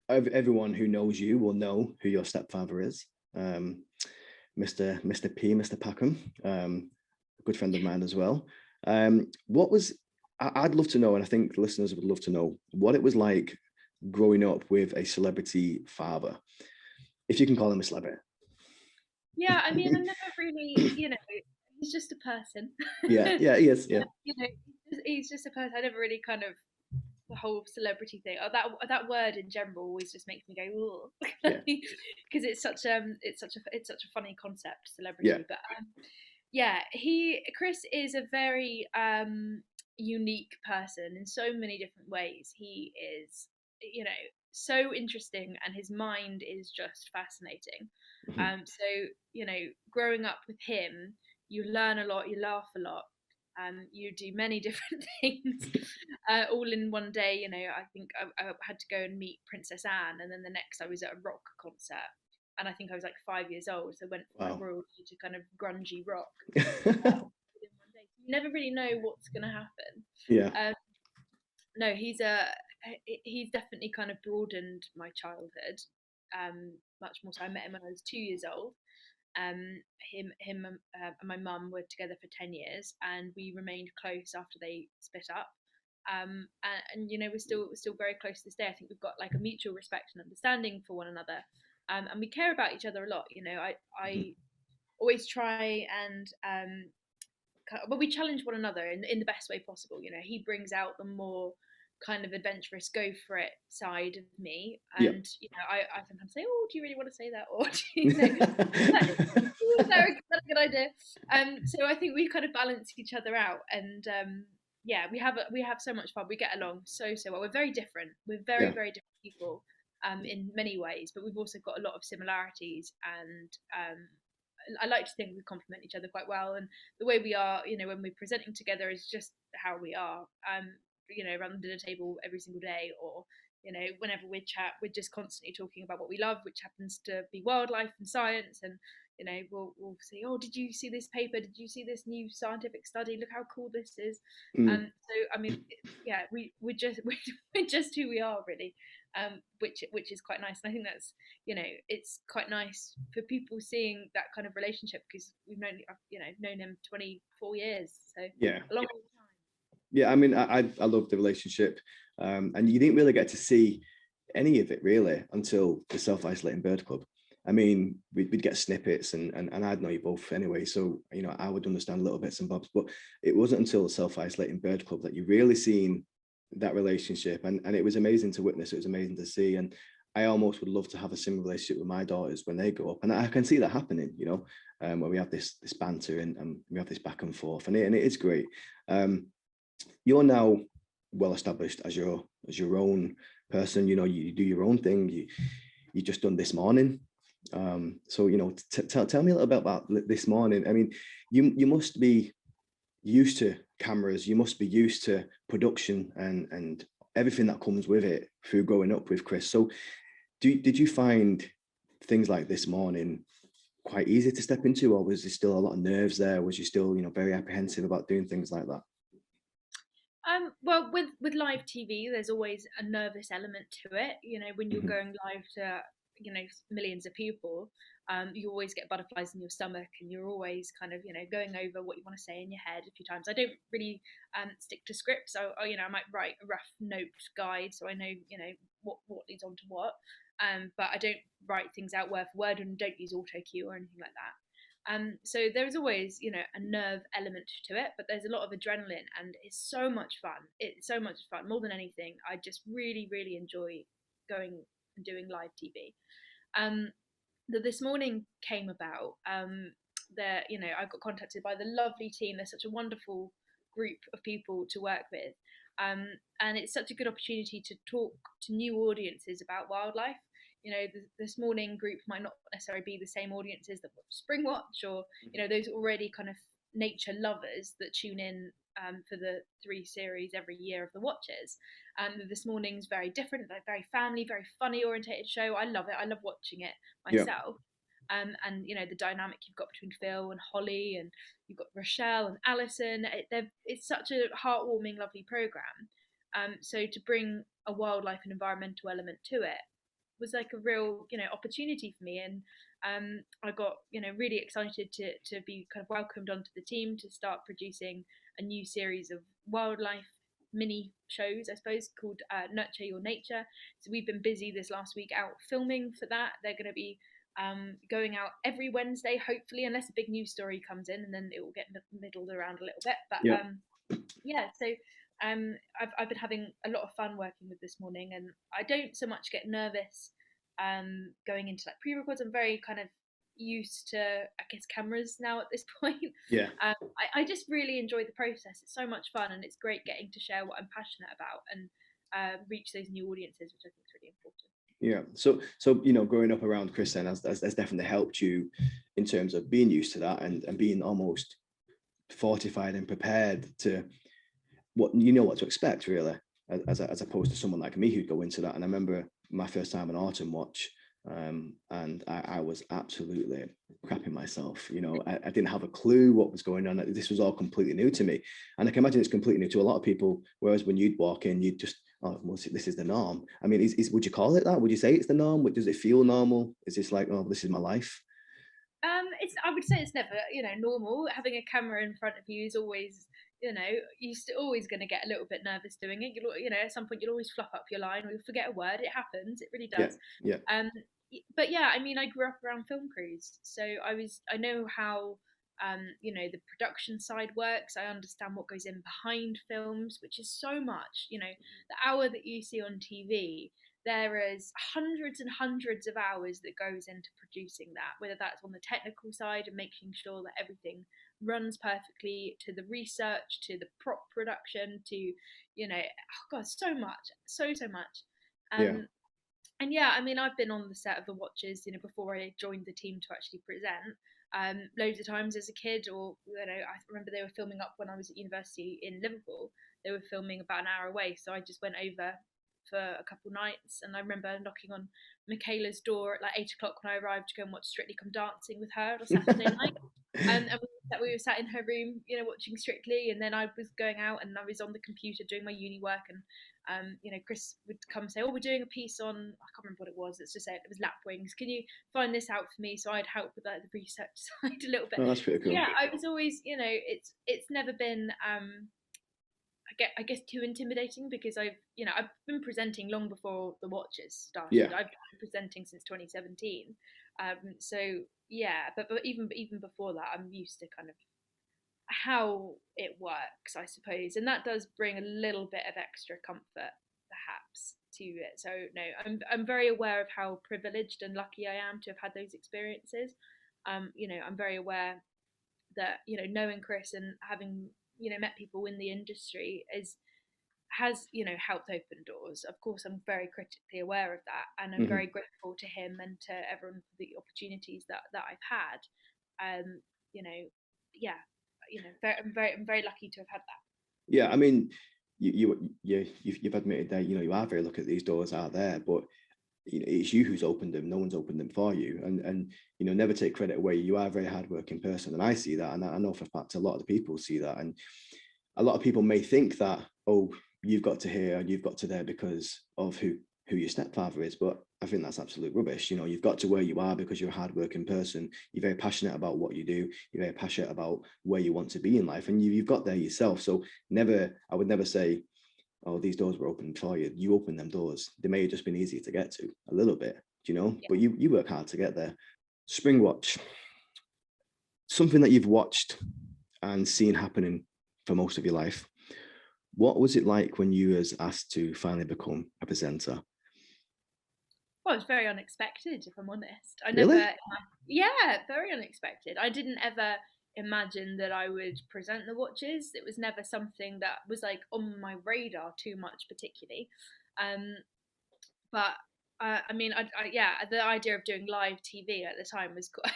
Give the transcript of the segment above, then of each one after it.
everyone who knows you will know who your stepfather is, Mr. P, Mr. Packham, a good friend of mine as well. What was I'd love to know, and I think the listeners would love to know what it was like growing up with a celebrity father, if you can call him a celebrity. Yeah, I mean, I never really, he's just a person. Yeah, yeah, he is. Yeah, He's just a person. I never really kind of the whole celebrity thing. Oh, that word in general always just makes me go, yeah, because it's such a funny concept, yeah. celebrity. But yeah, Chris is a very unique person in so many different ways. He is, so interesting, and his mind is just fascinating. Mhm. So growing up with him, you learn a lot, you laugh a lot, you do many different things, all in one day. I think I had to go and meet Princess Anne, and then the next I was at a rock concert, and I think I was like 5 years old, so I went from kind of Wow. royalty to kind of grungy rock within one day. You never really know what's going to happen. Yeah. Um, no, he's definitely kind of broadened my childhood, much more so. I met him when I was 2 years old. Him and my mum were together for 10 years, and we remained close after they split up. And we're still very close to this day. I think we've got like a mutual respect and understanding for one another, and we care about each other a lot. Mhm. I always try and but we challenge one another in the best way possible. He brings out the more kind of adventurous, go for it side of me, Yeah. and I sometimes say, oh, do you really want to say that, or do is that a good idea? So I think we kind of balance each other out, and yeah, we have so much fun. We get along so well. We're very different. We're very Yeah. very different people, in many ways, but we've also got a lot of similarities, and I like to think we complement each other quite well. And the way we are, when we're presenting together, is just how we are. Around the dinner table every single day, or whenever we chat, we're just constantly talking about what we love, which happens to be wildlife and science. And we'll say, oh, did you see this paper? Did you see this new scientific study? Look how cool this is. Mm. So I mean, yeah, we're just we're just who we are, really. Which is quite nice, and I think that's it's quite nice for people seeing that kind of relationship, because I've known him 24 years, so Yeah. a long time. Yeah. I mean, I love the relationship, and you didn't really get to see any of it really until the self-isolating bird club. I mean, we'd get snippets, and I'd know you both anyway, so I would understand little bits and bobs. But it wasn't until the self-isolating bird club that you really seen that relationship, and it was amazing to witness. It was amazing to see, and I almost would love to have a similar relationship with my daughters when they grow up, and I can see that happening. Where we have this banter, and we have this back and forth, and it is great. You're now well established as your own person. You do your own thing. You just done this morning. So tell me a little bit about this morning. I mean, you must be used to cameras. You must be used to production and everything that comes with it through growing up with Chris. So did you find things like this morning quite easy to step into, or was there still a lot of nerves there? Was you still very apprehensive about doing things like that? Well, with live TV, there's always a nervous element to it. When you're Mhm. going live to millions of people, you always get butterflies in your stomach, and you're always kind of going over what you want to say in your head a few times. I don't really stick to scripts. So I might write a rough note guide, so I know what leads on to what. But I don't write things out word for word, and don't use auto cue or anything like that. So there's always, a nerve element to it, but there's a lot of adrenaline, and it's so much fun. It's so much fun. More than anything, I just really, really enjoy going and doing live TV. Um, this morning came about. I got contacted by the lovely team. They're such a wonderful group of people to work with, and it's such a good opportunity to talk to new audiences about wildlife. This morning group might not necessarily be the same audiences that watch Spring Watch, or those already kind of nature lovers that tune in for the 3 series every year of the Watches. This morning's very different, like very family, very funny orientated show. I love it. I love watching it Yeah. myself. And the dynamic you've got between Phil and Holly, and you've got Rochelle and Alison. It's such a heartwarming, lovely program. So to bring a wildlife and environmental element to it, was like a real, opportunity for me. And I got, really excited to be kind of welcomed onto the team to start producing a new series of wildlife mini shows, I suppose, called Nurture Your Nature. So we've been busy this last week out filming for that. They're going to be going out every Wednesday, hopefully, unless a big news story comes in, and then it will get middled around a little bit. But Yeah. yeah, so I've been having a lot of fun working with This Morning, and I don't so much get nervous going into like pre-records. I'm very kind of used to, I guess, cameras now at this point. Yeah. I just really enjoy the process. It's so much fun, and it's great getting to share what I'm passionate about and reach those new audiences, which I think is really important. Yeah. So growing up around Chris then has definitely helped you in terms of being used to that and being almost fortified and prepared to what to expect, really, as opposed to someone like me who'd go into that. And I remember my first time on Autumn Watch, and I was absolutely crapping myself. I didn't have a clue what was going on. This was all completely new to me, and I can imagine it's completely new to a lot of people. Whereas when you'd walk in, you'd just, oh, well, this is the norm. I mean, would you call it that? Would you say it's the norm? Does it feel normal? Is this like, oh, this is my life? I would say it's never, normal. Having a camera in front of you is always, you're always going to get a little bit nervous doing it. At some point you'll always fluff up your line or you'll forget a word. It happens. It really does. Yeah. But yeah, I mean, I grew up around film crews, so I know how, the production side works. I understand what goes in behind films, which is so much. The hour that you see on TV, there is hundreds and hundreds of hours that goes into producing that, whether that's on the technical side and making sure that everything runs perfectly, to the research, to the prop production, to, oh God, so much, so much. Yeah. And yeah, I mean, I've been on the set of the Watches, before I joined the team to actually present, loads of times as a kid, or I remember they were filming up when I was at university in Liverpool. They were filming about an hour away, so I just went over for a couple nights, and I remember knocking on Michaela's door at like 8 o'clock when I arrived to go and watch Strictly Come Dancing with her on a Saturday night. And we were sat in her room, watching Strictly, and then I was going out and I was on the computer doing my uni work, and Chris would come and say, "Oh, we're doing a piece on," I can't remember what it was. Let's just say it was lapwings. Can you find this out for me? So I'd help with like the research side a little bit. Oh, that's pretty cool. Yeah, I was always, it's never been, I guess too intimidating, because I've been presenting long before the Watches started. Yeah. I've been presenting since 2017. So yeah, but even before that, I'm used to kind of how it works, I suppose, and that does bring a little bit of extra comfort, perhaps, to it. So no, I'm very aware of how privileged and lucky I am to have had those experiences. I'm very aware that knowing Chris and having met people in the industry has helped open doors. Of course, I'm very critically aware of that, and I'm very grateful to him and to everyone for the opportunities that I've had. Yeah, I'm very lucky to have had that. Yeah, I mean, you've admitted that you are very lucky that these doors are there, but it's you who's opened them. No one's opened them for you, and never take credit away. You are a very hardworking person, and I see that, and I know for a fact a lot of the people see that, and a lot of people may think that, oh, you've got to here and you've got to there because of who your stepfather is, but I think that's absolute rubbish. You've got to where you are because you're a hardworking person. You're very passionate about what you do. You're very passionate about where you want to be in life, and you've got there yourself. So I would never say, oh, these doors were open for you. You opened them doors. They may have just been easy to get to a little bit, Yeah. but you work hard to get there. Spring Watch, something that you've watched and seen happening for most of your life. What was it like when you was asked to finally become a presenter? Well, it was very unexpected, if I'm honest. Really? Yeah, very unexpected. I didn't ever imagine that I would present the Watches. It was never something that was like on my radar too much, particularly. But I mean, yeah, the idea of doing live TV at the time was quite,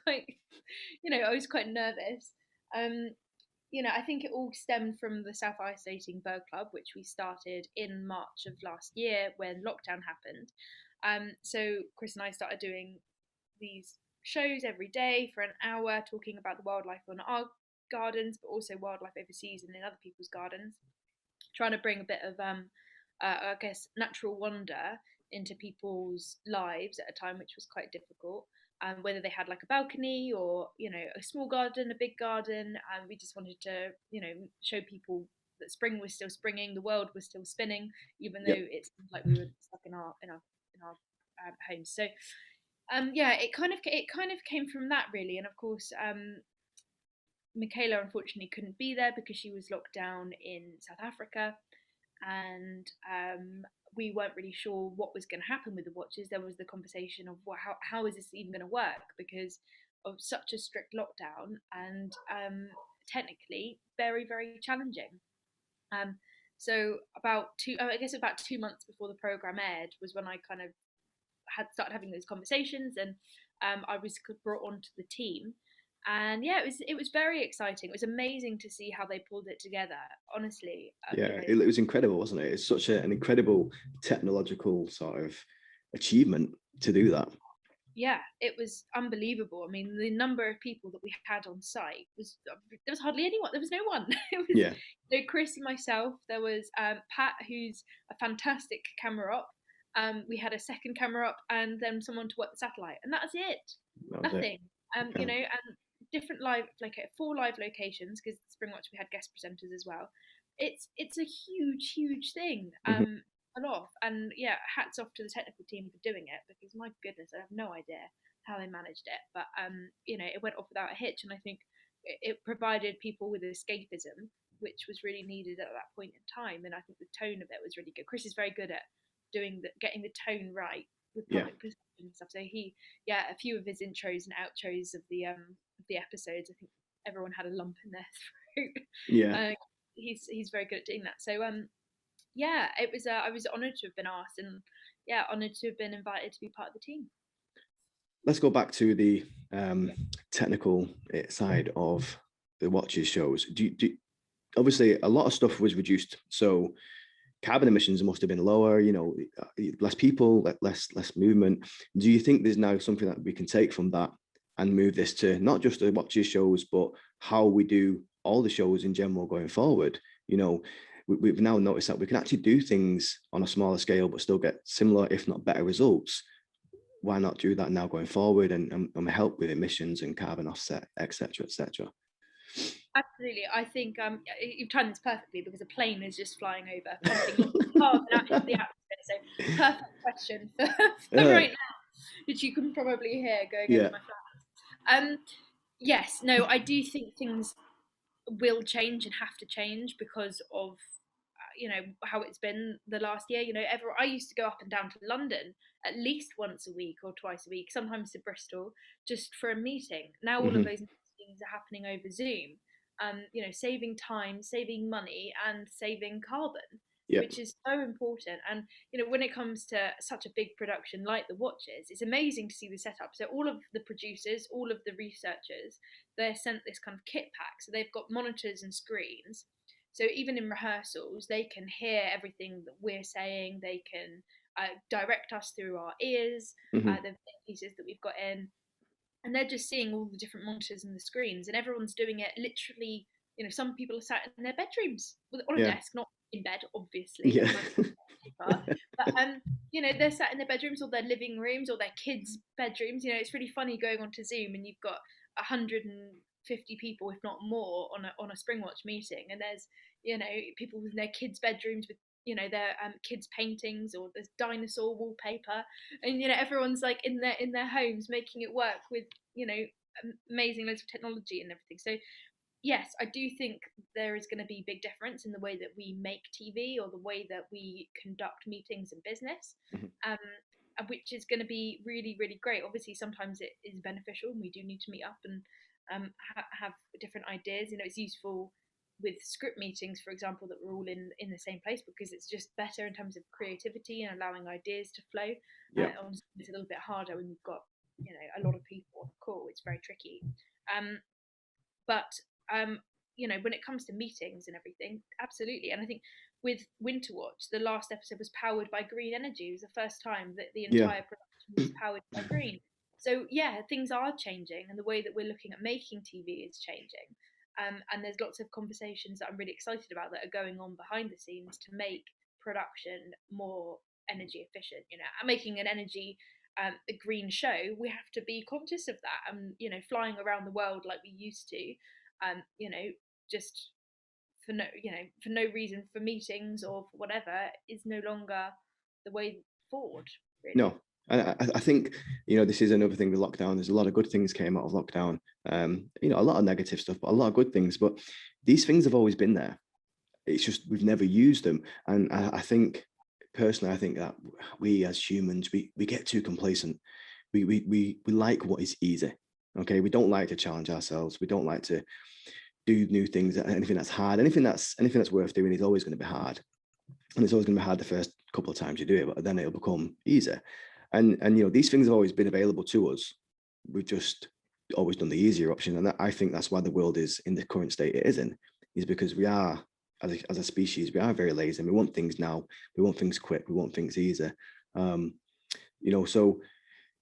I was quite nervous. I think it all stemmed from the South Isolating Bird Club, which we started in March of last year when lockdown happened. So Chris and I started doing these shows every day for an hour, talking about the wildlife on our gardens, but also wildlife overseas and in other people's gardens, trying to bring a bit of, I guess, natural wonder into people's lives at a time which was quite difficult. Whether they had like a balcony or a small garden, a big garden, and we just wanted to show people that spring was still springing, the world was still spinning, even though Yep. it seemed like we were stuck in our homes. So yeah, it kind of came from that really, and of course Michaela unfortunately couldn't be there because she was locked down in South Africa, and we weren't really sure what was going to happen with the watches. There was the conversation of, well, how is this even going to work because of such a strict lockdown, and technically very, very challenging. Um, so I guess about 2 months before the program aired was when I kind of had started having those conversations, and I was brought onto the team. And yeah, it was very exciting. It was amazing to see how they pulled it together. Honestly, Yeah, it was incredible, wasn't it? It's such an incredible technological sort of achievement to do that. Yeah, it was unbelievable. I mean, the number of people that we had on site there was hardly anyone. There was no one. It was Yeah, Chris and myself. There was Pat, who's a fantastic camera op. We had a second camera up, and then someone to work the satellite, and that's it. that was it. Nothing. Yeah. And different live, like 4 live locations, because Springwatch we had guest presenters as well. It's a huge thing. Mhm. A lot. And yeah, hats off to the technical team for doing it, because my goodness, I have no idea how they managed it. But it went off without a hitch, and I think it provided people with escapism, which was really needed at that point in time. And I think the tone of it was really good. Chris is very good at getting the tone right with Yeah, public perception and stuff. So a few of his intros and outros of the episodes, I think everyone had a lump in their throat. yeah. He's very good at doing that. So yeah, it was. I was honoured to have been asked, and yeah, honoured to have been invited to be part of the team. Let's go back to the technical side of the watches shows. Obviously, a lot of stuff was reduced, so carbon emissions must have been lower. Less people, less movement. Do you think there's now something that we can take from that and move this to not just the watches shows, but how we do all the shows in general going forward? We've now noticed that we can actually do things on a smaller scale, but still get similar, if not better results. Why not do that now going forward and help with emissions and carbon offset, etc., etc.? Absolutely, I think you've timed this perfectly because a plane is just flying over, pumping carbon out into the atmosphere. So perfect question for right now, which you can probably hear going over Yeah. my flat. Yes, no, I do think things will change and have to change because of how it's been the last year. I used to go up and down to London at least once a week or twice a week, sometimes to Bristol, just for a meeting. Now all of those meetings are happening over Zoom. Saving time, saving money, and saving carbon, Yeah. which is so important. And when it comes to such a big production like the watches, it's amazing to see the setup. So all of the producers, all of the researchers, they're sent this kind of kit pack. So they've got monitors and screens. So even in rehearsals, they can hear everything that we're saying. They can direct us through our ears, the pieces that we've got in, and they're just seeing all the different monitors and the screens, and everyone's doing it literally. Some people are sat in their bedrooms on a desk, not in bed, obviously. Yeah. But they're sat in their bedrooms or their living rooms or their kids' bedrooms. It's really funny going onto Zoom and you've got 150 people, if not more, on a Springwatch meeting, and there's people in their kids' bedrooms with their kids' paintings, or there's dinosaur wallpaper, and everyone's like in their homes making it work with amazing loads of technology and everything. So yes, I do think there is going to be big difference in the way that we make TV or the way that we conduct meetings and business, which is going to be really, really great. Obviously, sometimes it is beneficial and we do need to meet up and have different ideas. It's useful with script meetings, for example, that we're all in the same place, because it's just better in terms of creativity and allowing ideas to flow. It's a little bit harder when you've got a lot of people on the call. It's very tricky. But when it comes to meetings and everything, absolutely. And I think with Winterwatch, the last episode was powered by green energy. It was the first time that the entire production was powered by green. So yeah, things are changing, and the way that we're looking at making TV is changing. And there's lots of conversations that I'm really excited about that are going on behind the scenes to make production more energy efficient. And making an energy a green show, we have to be conscious of that. And flying around the world like we used to, just for no reason, for meetings or for whatever, is no longer the way forward, really. No. I think, this is another thing with lockdown. There's a lot of good things came out of lockdown. A lot of negative stuff, but a lot of good things. But these things have always been there. It's just we've never used them. And I think, personally, I think that we as humans, we get too complacent. We like what is easy. Okay. We don't like to challenge ourselves. We don't like to do new things. Anything that's hard, anything that's worth doing is always going to be hard. And it's always going to be hard the first couple of times you do it, but then it'll become easier. And these things have always been available to us. We've just always done the easier option. And I think that's why the world is in the current state it is in, is because we are, as a species, we are very lazy and we want things now. We want things quick. We want things easier. So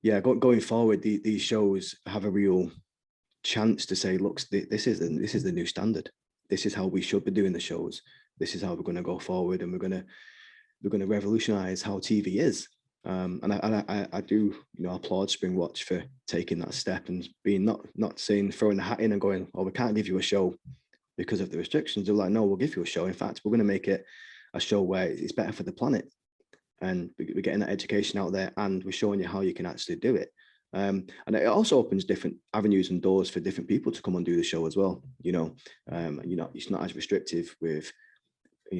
yeah, going forward, these shows have a real chance to say, look, this is the new standard. This is how we should be doing the shows. This is how we're going to go forward, and we're going to revolutionize how TV is. And I do applaud Springwatch for taking that step and being not saying, throwing the hat in and going, oh, we can't give you a show because of the restrictions. They're like, no, we'll give you a show. In fact, we're going to make it a show where it's better for the planet, and we're getting that education out there, and we're showing you how you can actually do it. And it also opens different avenues and doors for different people to come and do the show as well. It's not as restrictive with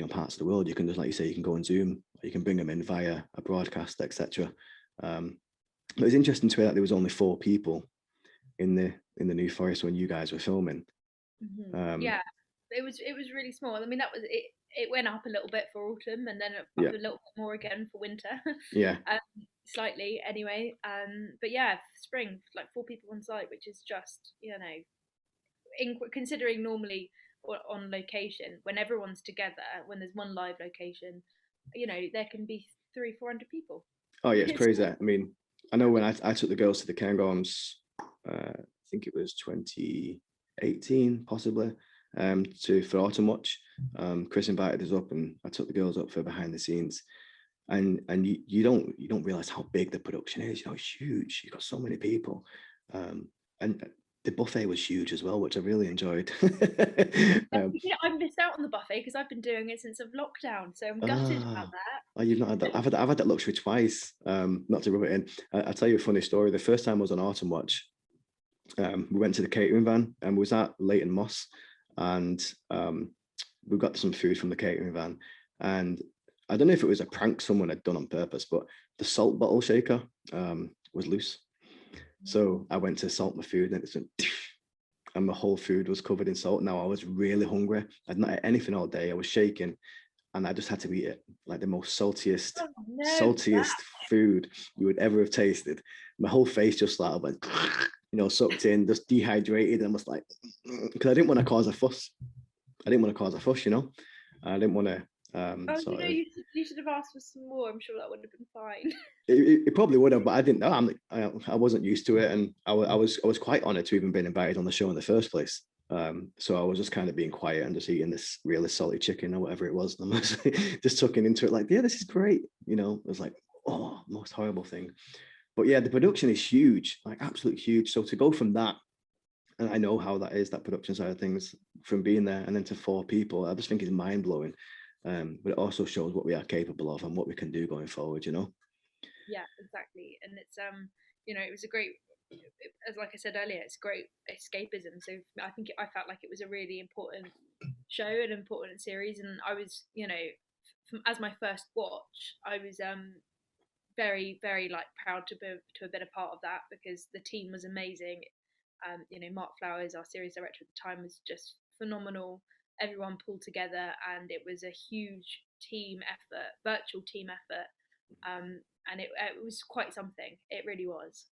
parts of the world. You can just, like you say, you can go on Zoom, or you can bring them in via a broadcast, etc. It was interesting to hear that there was only 4 people in the New Forest when you guys were filming. Yeah, it was really small. I mean, that was it. It went up a little bit for autumn, and then up a little bit more again for winter. Yeah. Slightly anyway. But yeah, spring, like 4 people on site, which is just considering normally on location, when everyone's together, when there's one live location, there can be 300-400 people. Oh yeah, it's crazy. I mean, I know when I took the girls to the Cairngorms, I think it was 2018 possibly, for Autumn Watch. Chris invited us up, and I took the girls up for behind the scenes. And you don't realize how big the production is. It's huge. You've got so many people, and the buffet was huge as well, which I really enjoyed. I missed out on the buffet because I've been doing it since of lockdown, so I'm gutted about that. Oh, you've not had that? I've had that luxury twice. Not to rub it in. I'll tell you a funny story. The first time I was on Autumn Watch, we went to the catering van, and we was at Leighton Moss, and we got some food from the catering van, and I don't know if it was a prank someone had done on purpose, but the salt bottle shaker was loose. So I went to salt my food, and and my whole food was covered in salt. Now I was really hungry. I'd not had anything all day. I was shaking, and I just had to eat it, like the most saltiest food you would ever have tasted. My whole face just like went, sucked in, just dehydrated, and was like, because I didn't want to cause a fuss. I didn't want to. You should have asked for some more. I'm sure that would have been fine. It probably would have, but I didn't know. I wasn't used to it, and I was quite honoured to even been invited on the show in the first place. So I was just kind of being quiet and just eating this really salty chicken or whatever it was. And I was just tucking into it like, yeah, this is great. It was like, oh, most horrible thing. But yeah, the production is huge, like absolutely huge. So to go from that, and I know how that is, that production side of things, from being there and then to 4 people, I just think is mind blowing. But it also shows what we are capable of and what we can do going forward. Yeah, exactly. And it's it was a great, as like I said earlier, it's great escapism. So I felt like it was a really important show, an important series, and I was as my first watch, I was very, very proud to have been a part of that, because the team was amazing. Mark Flowers, our series director at the time, was just phenomenal. Everyone pulled together, and it was a huge team effort, virtual team effort, and it was quite something. It really was.